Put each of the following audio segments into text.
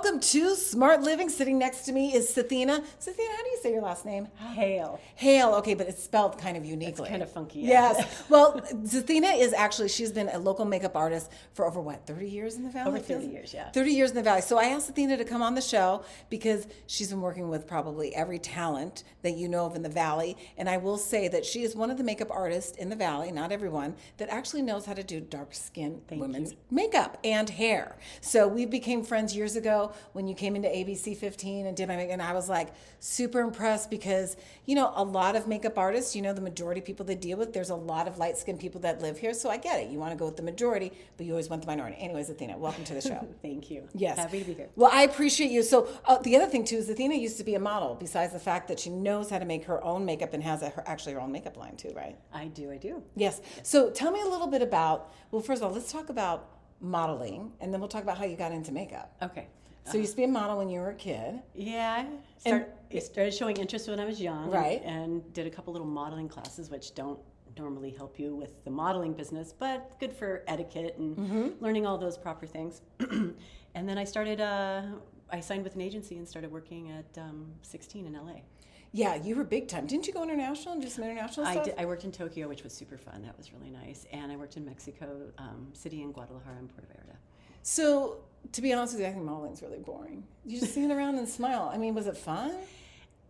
welcome to Smart Living. Sitting next to me is Zethina. Zethina, how do you say your last name? Haehl. Haehl, okay, but it's spelled kind of uniquely. It's kind of funky. Yes. Well, Zethina is actually, she's been a local makeup artist for over, 30 years in the Valley? Over 30 years, yeah. 30 years in the Valley. So I asked Zethina to come on the show because she's been working with probably every talent that you know of in the Valley. And I will say that she is one of the makeup artists in the Valley, not everyone, that actually knows how to do dark skin women's makeup and hair. So we became friends years ago when you came into ABC 15 and did my makeup, and I was like super impressed because, you know, a lot of makeup artists, you know, the majority of people they deal with, there's a lot of light-skinned people that live here, so I get it. You want to go with the majority, but you always want the minority. Anyways, Zethina, welcome to the show. Thank you. Yes. Happy to be here. Well, I appreciate you. So the other thing, too, is Zethina used to be a model, besides the fact that she knows how to make her own makeup and has actually her own makeup line, too, right? I do. Yes. So tell me a little bit about, well, first of all, let's talk about modeling, and then we'll talk about how you got into makeup. Okay. So you used to be a model when you were a kid. Yeah, I started showing interest when I was young. Right. And did a couple little modeling classes, which don't normally help you with the modeling business, but good for etiquette and learning all those proper things. And then I signed with an agency and started working at 16 in LA. Yeah, you were big time. Didn't you go international and do some international stuff? I worked in Tokyo, which was super fun. That was really nice. And I worked in Mexico City and Guadalajara and Puerto Vallarta. So, to be honest with you, I think modeling's really boring. You just stand around and smile. I mean, was it fun?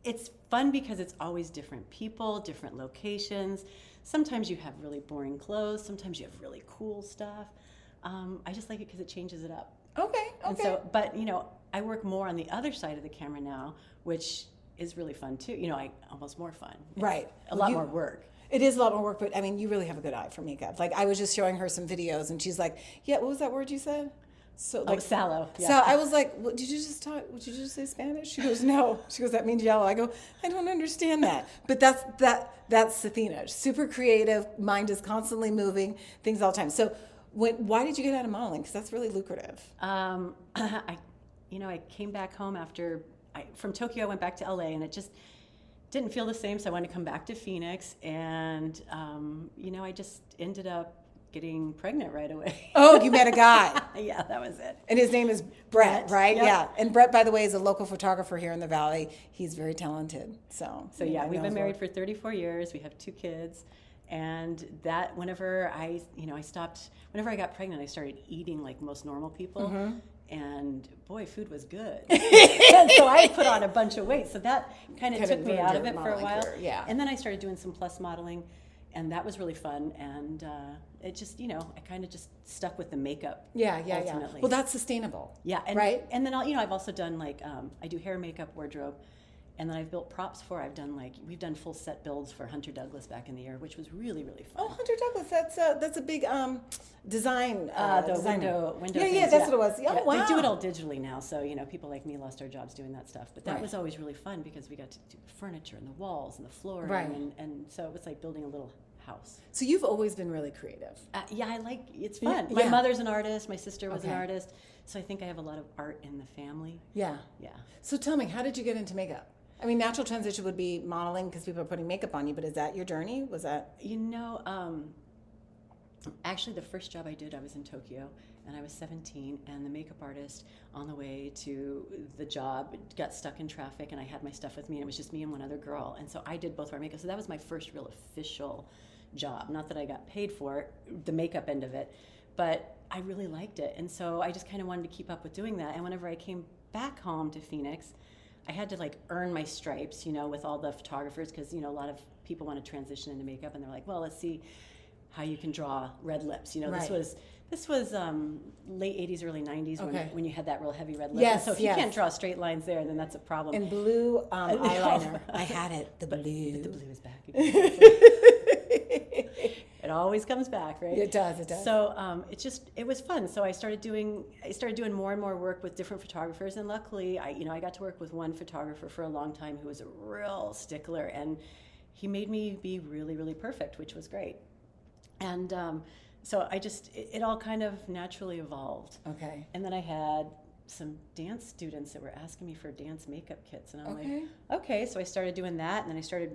It's fun because it's always different people, different locations. Sometimes you have really boring clothes. Sometimes you have really cool stuff. I just like it because it changes it up. Okay. And so, but you know, I work more on the other side of the camera now, which is really fun too. You know, almost more fun. It's right. A lot more work. It is a lot more work, but I mean, you really have a good eye for makeup. Like I was just showing her some videos, and she's like, "Yeah, what was that word you said?" So like sallow. Yeah. So I was like, "What did you just talk? Did you just say Spanish?" She goes, "No." She goes, "That means yellow." I go, "I don't understand that." But that's Zethina. Super creative. Mind is constantly moving. Things all the time. So why did you get out of modeling? Because that's really lucrative. I came back home from Tokyo. I went back to LA, and it just didn't feel the same. So I wanted to come back to Phoenix, and I just ended up getting pregnant right away. Oh, you met a guy. Yeah, that was it. And his name is Brett, right? Yep. Yeah. And Brett, by the way, is a local photographer here in the Valley. He's very talented. So yeah, we've been married for 34 years. We have 2 kids. And that whenever I got pregnant, I started eating like most normal people. And boy, food was good. And so I put on a bunch of weight. So that kind of took me out of it for a while. Yeah. And then I started doing some plus modeling, and that was really fun. And it just, I kind of just stuck with the makeup. Yeah. Ultimately. Well, that's sustainable. Yeah. And, right. And then I've also done I do hair, makeup, wardrobe. And then I've built props we've done full set builds for Hunter Douglas back in the year, which was really, really fun. Oh, Hunter Douglas, that's a big design. The window Yeah, things, that's what it was. Oh, yeah, wow. They do it all digitally now, so people like me lost our jobs doing that stuff. But that was always really fun because we got to do the furniture and the walls and the flooring, right. and so it was like building a little house. So you've always been really creative. It's fun. My mother's an artist. My sister was an artist, so I think I have a lot of art in the family. Yeah. So tell me, how did you get into makeup? I mean, natural transition would be modeling because people are putting makeup on you, but is that your journey? Was that? Actually, the first job I did, I was in Tokyo, and I was 17, and the makeup artist on the way to the job got stuck in traffic, and I had my stuff with me, and it was just me and one other girl, and so I did both of our makeup. So that was my first real official job. Not that I got paid for it, the makeup end of it, but I really liked it, and so I just kind of wanted to keep up with doing that. And whenever I came back home to Phoenix, I had to earn my stripes, with all the photographers, because a lot of people want to transition into makeup, and they're like, well, let's see how you can draw red lips. Right. This was late 80s, early 90s when you had that real heavy red lip. Yes, and so if you can't draw straight lines there, then that's a problem. And blue eyeliner. I had it, the blue. But the blue is back again. It always comes back, right? It does. So it was fun. So I started doing more and more work with different photographers, and luckily I got to work with one photographer for a long time who was a real stickler, and he made me be really, really perfect, which was great. And so it all kind of naturally evolved. Okay. And then I had some dance students that were asking me for dance makeup kits, and I'm like, okay. So I started doing that, and then I started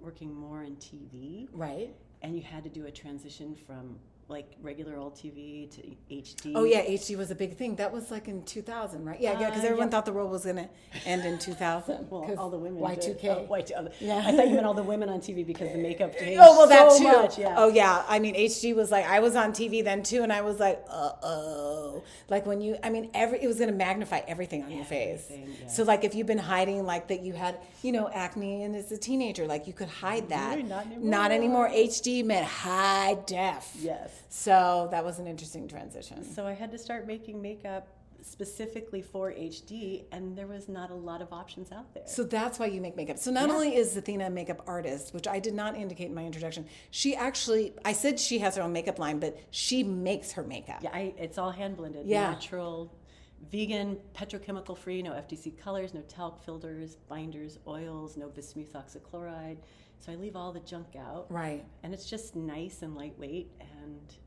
working more in TV. Right. And you had to do a transition from like regular old TV to HD. Oh yeah, HD was a big thing. That was like in 2000, right? Yeah, because everyone thought the world was going to end in 2000. Well, all the women Y2K. did. Oh, Y2K. Yeah. I thought you meant all the women on TV because the makeup changed Oh, well, that so too. much. Yeah. Oh, yeah. I mean, HD was like, I was on TV then too, and I was like, uh-oh. Like when you, I mean, it was going to magnify everything on your face. Yeah. So like if you've been hiding like that you had, you know, acne and as a teenager, like you could hide that. Not anymore. HD meant high def. Yes. So that was an interesting transition. So I had to start making makeup specifically for HD, and there was not a lot of options out there. So that's why you make makeup. So not only is Zethina a makeup artist, which I did not indicate in my introduction, she actually, I said she has her own makeup line, but she makes her makeup. Yeah, it's all hand blended, natural, vegan, petrochemical free, no FTC colors, no talc filters, binders, oils, no bismuth oxychloride. So I leave all the junk out. Right. And it's just nice and lightweight,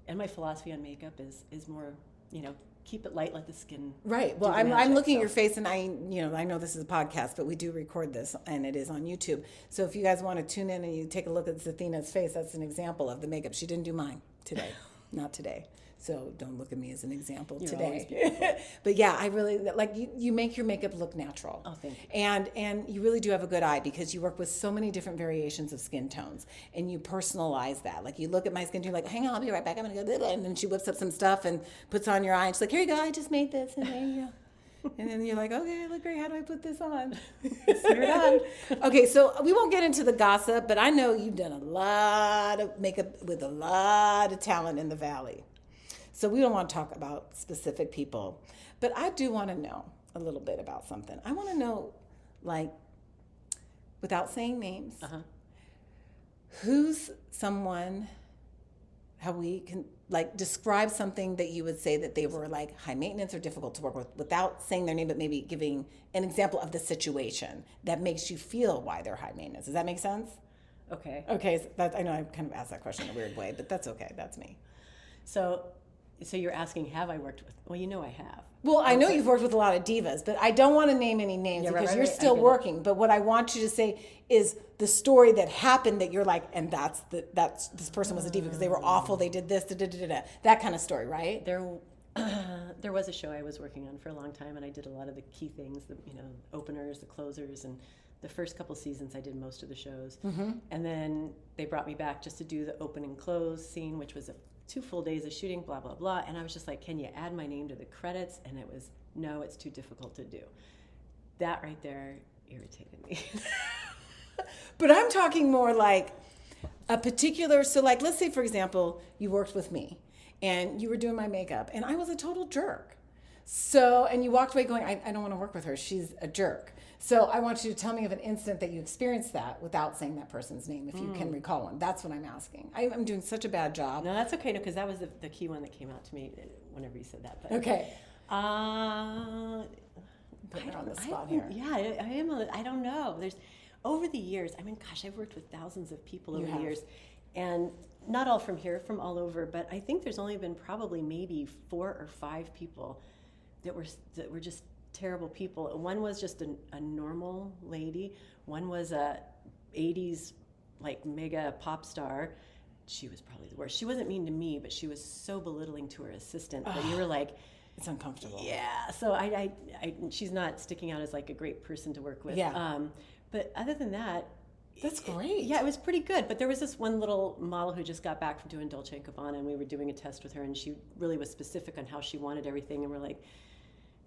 and my philosophy on makeup is more, you know, keep it light, let the skin. Right. Well, I'm looking at your face, and I know this is a podcast, but we do record this, and it is on YouTube. So if you guys want to tune in and you take a look at Zethina's face, that's an example of the makeup. She didn't do mine today, not today. So don't look at me as an example today. But yeah, I really like you make your makeup look natural. Oh, thank you. And you really do have a good eye because you work with so many different variations of skin tones and you personalize that. Like you look at my skin tone, you're like, hang on, I'll be right back. I'm gonna go, and then she whips up some stuff and puts on your eye. And she's like, here you go, I just made this, and there you go. And then you're like, okay, I look great. How do I put this on? You're done. Okay, so we won't get into the gossip, but I know you've done a lot of makeup with a lot of talent in the Valley. So we don't want to talk about specific people, but I do want to know a little bit about something. I want to know, like, without saying names, who's someone, how we can, like, describe something that you would say that they were, like, high maintenance or difficult to work with without saying their name, but maybe giving an example of the situation that makes you feel why they're high maintenance. Does that make sense? Okay. Okay, so I know I kind of asked that question in a weird way, but that's okay. That's me. So you're asking, have I worked with? Well, you know I have. Well, I know you've worked with a lot of divas, but I don't want to name any names because you're still working. But what I want you to say is the story that happened that you're like, and that's this person was a diva because they were awful. They did this, that kind of story, right? There was a show I was working on for a long time, and I did a lot of the key things, the openers, the closers, and the first couple seasons I did most of the shows. Mm-hmm. And then they brought me back just to do the open and close scene, which was 2 full days of shooting, blah, blah, blah. And I was just like, can you add my name to the credits? And it was, no, it's too difficult to do. That right there irritated me. But I'm talking more like a particular, so like, let's say, for example, you worked with me and you were doing my makeup and I was a total jerk. So, and you walked away going, I don't want to work with her. She's a jerk. So I want you to tell me of an instant that you experienced that without saying that person's name, if you can recall one. That's what I'm asking. I'm doing such a bad job. No, that's okay. No, because that was the key one that came out to me whenever you said that. But, okay. Put her on the spot here. Yeah, I am. I don't know. There's over the years. I mean, gosh, I've worked with thousands of people over the years, and not all from here, from all over. But I think there's only been probably maybe 4 or 5 people that were just terrible people. One was just a normal lady. One was a 80s like mega pop star. She was probably the worst. She wasn't mean to me, but she was so belittling to her assistant that you were like, it's uncomfortable. Yeah. So I she's not sticking out as like a great person to work with. Yeah. But other than that, that's great. Yeah, it was pretty good. But there was this one little model who just got back from doing Dolce & Gabbana, and we were doing a test with her, and she really was specific on how she wanted everything, and we're like,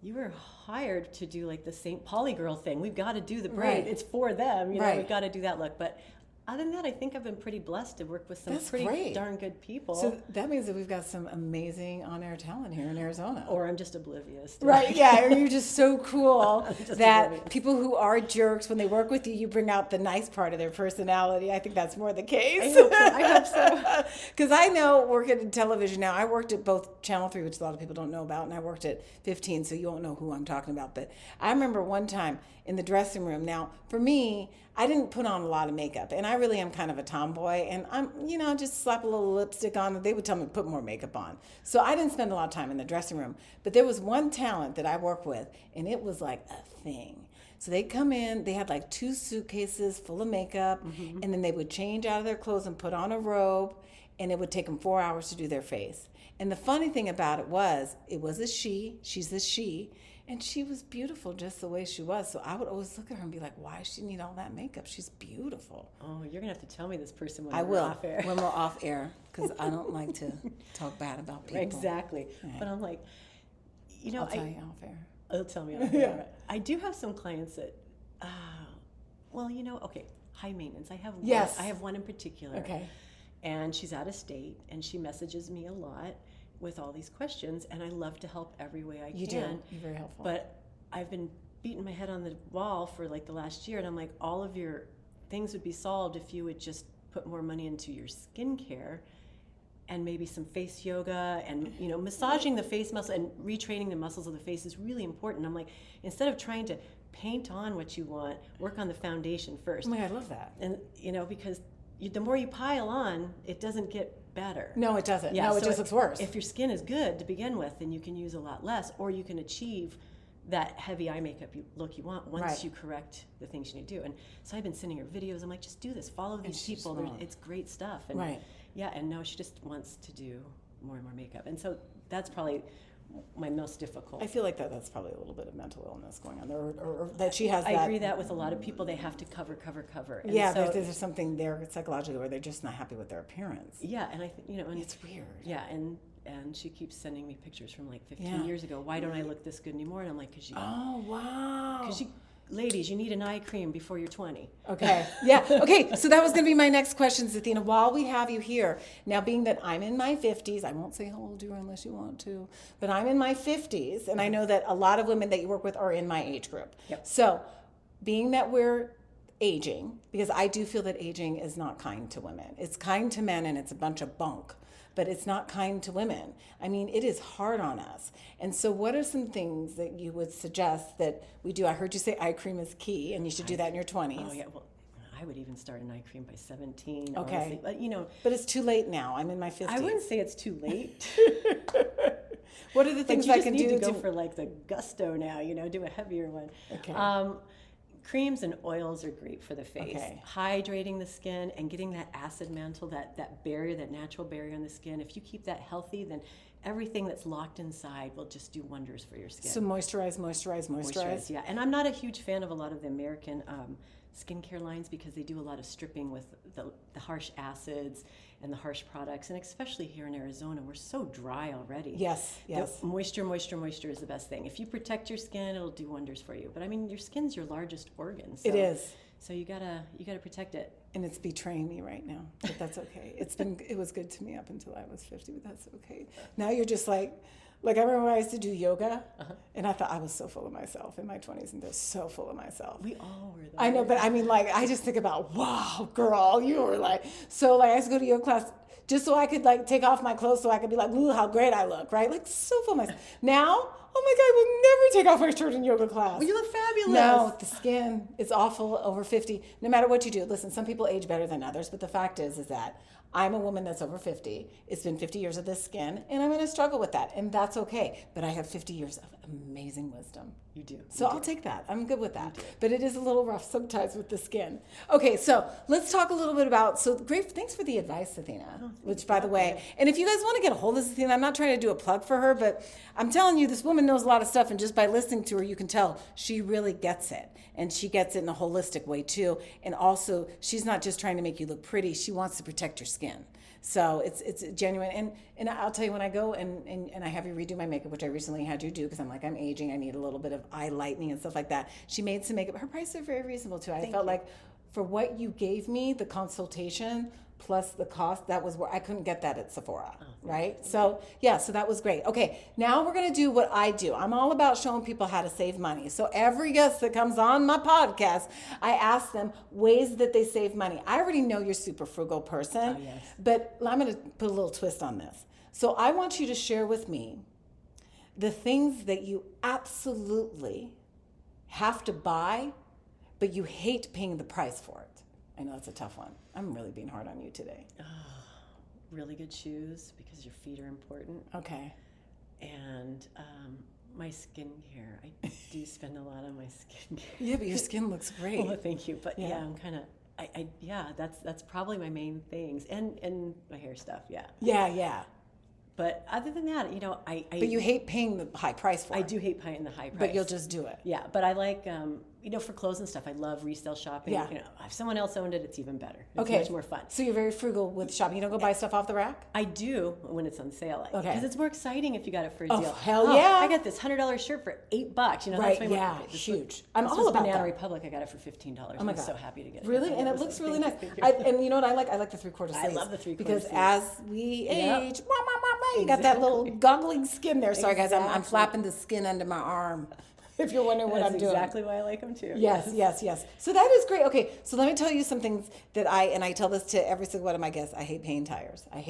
you were hired to do like the St. Pauli girl thing. We've got to do the braid. Right. It's for them. You know, we've got to do that look. But other than that, I think I've been pretty blessed to work with some pretty darn good people. So that means that we've got some amazing on-air talent here in Arizona. Or I'm just oblivious. Right, yeah, or you're just so cool that people who are jerks, when they work with you, you bring out the nice part of their personality. I think that's more the case. I hope so. Because I know working in television now, I worked at both Channel 3, which a lot of people don't know about, and I worked at 15, so you won't know who I'm talking about. But I remember one time in the dressing room. Now, for me, I didn't put on a lot of makeup, and I really am kind of a tomboy, and I'm, just slap a little lipstick on. They would tell me to put more makeup on. So I didn't spend a lot of time in the dressing room. But there was one talent that I worked with, and it was like a thing. So they'd come in, they had like 2 suitcases full of makeup, and then they would change out of their clothes and put on a robe, and it would take them 4 hours to do their face. And the funny thing about it was a she's a she, and she was beautiful just the way she was. So I would always look at her and be like, why does she need all that makeup? She's beautiful. Oh, you're going to have to tell me this person when I we're will, off air. when we're off air, because I don't like to talk bad about people. Exactly. Right. But I'm like, I'll tell you off air. It'll tell me off air. I do have some clients that, okay, high maintenance. I have one in particular. Okay. And she's out of state, and she messages me a lot with all these questions, and I love to help every way I can. You do. You're very helpful. But I've been beating my head on the wall for like the last year, and I'm like, all of your things would be solved if you would just put more money into your skincare and maybe some face yoga and, massaging the face muscle and retraining the muscles of the face is really important. I'm like, instead of trying to paint on what you want, work on the foundation first. Oh my God, I love that. And, because the more you pile on, it doesn't get better. No, it doesn't. Yeah, no, it so just looks worse. If your skin is good to begin with, then you can use a lot less, or you can achieve that heavy eye makeup look you want once you correct the things you need to do. And so I've been sending her videos. I'm like, just do this. Follow these people. It's great stuff. And yeah, and no, she just wants to do more and more makeup. And so that's probably my most difficult. I feel like that's probably a little bit of mental illness going on there, or that she has. I agree that with a lot of people, they have to cover. And yeah, so, there's something there psychologically where they're just not happy with their appearance. Yeah, and I think and it's weird. Yeah, and she keeps sending me pictures from like 15 years ago. Why don't I look this good anymore? And I'm like, because you. Oh wow. Because ladies, you need an eye cream before you're 20. Okay. Yeah. Okay. So that was going to be my next question, Zethina. While we have you here, now being that I'm in my 50s, I won't say how old you are unless you want to, but I'm in my 50s, and I know that a lot of women that you work with are in my age group. Yep. So being that we're aging, because I do feel that aging is not kind to women. It's kind to men, and it's a bunch of bunk. But it's not kind to women. I mean, it is hard on us. And so what are some things that you would suggest that we do? I heard you say eye cream is key, and you should do that in your 20s. Oh, yeah. Well, I would even start an eye cream by 17. Okay. Honestly. But, But it's too late now. I'm in my 50s. I wouldn't say it's too late. What are the things I can do? You just need to go for like the gusto now, do a heavier one. Okay. Creams and oils are great for the face. Okay. Hydrating the skin and getting that acid mantle, that barrier, that natural barrier on the skin. If you keep that healthy, then everything that's locked inside will just do wonders for your skin. So moisturize. Yeah, and I'm not a huge fan of a lot of the American skincare lines because they do a lot of stripping with the harsh acids and the harsh products, and especially here in Arizona, we're so dry already. Yes. Moisture is the best thing. If you protect your skin, it'll do wonders for you. But I mean, your skin's your largest organ. So, it is. So you gotta protect it. And it's betraying me right now, but that's okay. It was good to me up until I was 50, but that's okay. Now you're just like I remember when I used to do yoga, and I thought I was so full of myself in my 20s, and they're so full of myself. We all were. I know, but I mean, I just think about, wow, girl, you were so I used to go to yoga class just so I could take off my clothes so I could be ooh, how great I look, right? So full of myself. Now, oh my God, I will never take off my shirt in yoga class. Well, you look fabulous. No, the skin is awful over 50. No matter what you do, listen, some people age better than others, but the fact is that I'm a woman that's over 50. It's been 50 years of this skin, and I'm going to struggle with that, and that's okay. But I have 50 years of amazing wisdom. You do. So I'll take that. I'm good with that. But it is a little rough sometimes with the skin. Okay, so let's talk a little bit about, great, thanks for the advice, Zethina, which by the way, and if you guys want to get a hold of Zethina, I'm not trying to do a plug for her, but I'm telling you, this woman knows a lot of stuff, and just by listening to her, you can tell she really gets it. And she gets it in a holistic way too. And also, she's not just trying to make you look pretty, she wants to protect your skin. So it's genuine. And I'll tell you, when I go and I have you redo my makeup, which I recently had you do because I'm aging, I need a little bit of eye lightening and stuff like that. She made some makeup. Her prices are very reasonable too. I felt like for what you gave me, the consultation plus the cost, that was where I couldn't get that at Sephora, right? So yeah, so that was great. Okay, now we're gonna do what I do. I'm all about showing people how to save money. So every guest that comes on my podcast, I ask them ways that they save money. I already know you're a super frugal person, but I'm gonna put a little twist on this. So I want you to share with me the things that you absolutely have to buy, but you hate paying the price for it. I know it's a tough one. I'm really being hard on you today. Really good shoes because your feet are important. Okay. And my skincare. I do spend a lot on my skincare. Yeah, but your skin looks great. Well, thank you. But yeah, yeah, that's probably my main things, and my hair stuff, yeah. Yeah. But other than that, But you hate paying the high price for it. I do hate paying the high price. But you'll just do it. Yeah, but I like, for clothes and stuff, I love resale shopping. Yeah. If someone else owned it, it's even better. It's Okay. much more fun. So you're very frugal with shopping. You don't go buy stuff off the rack? I do when it's on sale. Okay. Because it's more exciting if you got it for a Oh, deal. hell yeah. I got this $100 shirt for $8. Right, That's my yeah, this huge. Was, I'm this all was about Banana that. Republic. I got it for $15. Oh my I was God. so happy to get it. Really? And it was looks like, really nice. thank you. And you know what I like? I like the 3/4 sleeves. I love the 3/4 because sleeves. as we Yep. age, you got that little goggling skin there. Sorry guys, I'm Exactly. flapping the skin under my arm. If you're wondering what That's I'm doing. exactly why I like them too. Yes. So that is great. Okay, so let me tell you some things that I tell this to every single one of my guests. I hate paying tires. I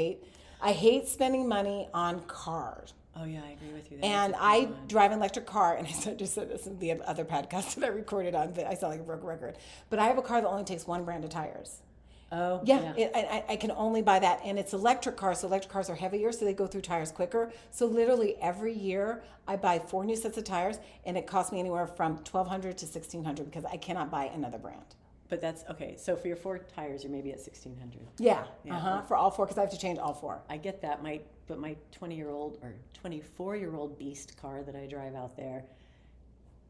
hate spending money on cars. Oh yeah, I agree with you. That And is a I good one. drive an electric car, and I just said this in the other podcast that I recorded on. I sound like a broken record. But I have a car that only takes one brand of tires. Oh Yeah, I can only buy that, and it's electric cars. So electric cars are heavier, so they go through tires quicker. So literally every year I buy 4 new sets of tires, and it costs me anywhere from $1,200 to $1,600 because I cannot buy another brand. But that's okay. So for your 4 tires, you're maybe at $1,600. Yeah, Yeah. for all 4 because I have to change all 4. I get that. My 20-year-old or 24-year-old beast car that I drive out there,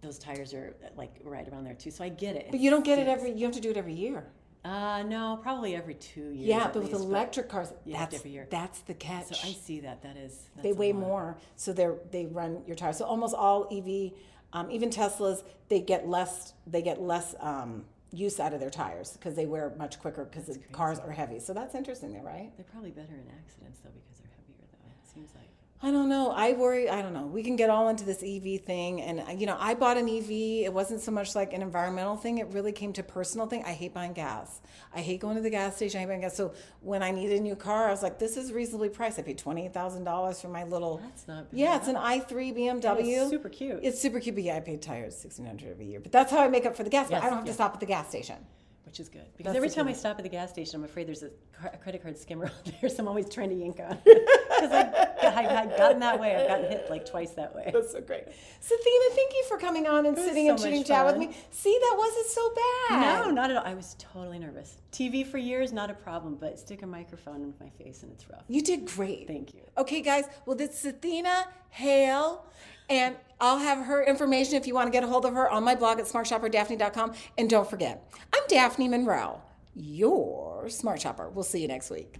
those tires are like right around there too. So I get it. But you don't get it you have to do it every year. No, probably every 2 years. Yeah, at but with least, electric cars, you have to every year. that's the catch. So I see that. That's They a weigh lot. more, so they run your tires. So almost all EV, even Teslas, they get less use out of their tires because they wear much quicker because the cars are heavy. So that's interesting there, right? They're probably better in accidents though because they're heavier though. It seems like. I don't know. I worry. I don't know. We can get all into this EV thing. And, I bought an EV. It wasn't so much like an environmental thing. It really came to personal thing. I hate buying gas. I hate going to the gas station. I hate buying gas. So when I needed a new car, I was like, this is reasonably priced. I paid $28,000 for my little. That's not bad. Yeah, it's an i3 BMW. It's super cute. It's super cute. But yeah, I paid tires $1,600 every year. But that's how I make up for the gas. But Yes, I don't have to yes. stop at the gas station. Which is good. Because That's every the time I good. stop at the gas station, I'm afraid there's a credit card skimmer out there, so I'm always trying to yank on. Because I've gotten that way. I've gotten hit like twice that way. That's so great. Zethina, thank you for coming on and was sitting so and chitting much chat with fun. me. See, that wasn't so bad. No, not at all. I was totally nervous. TV for years, not a problem, but stick a microphone in my face and it's rough. You did great. Thank you. Okay, guys. Well, this is Zethina Haehl, and I'll have her information if you want to get a hold of her on my blog at smartshopperdaphne.com. And don't forget, I'm Daphne Monroe, your smart shopper. We'll see you next week.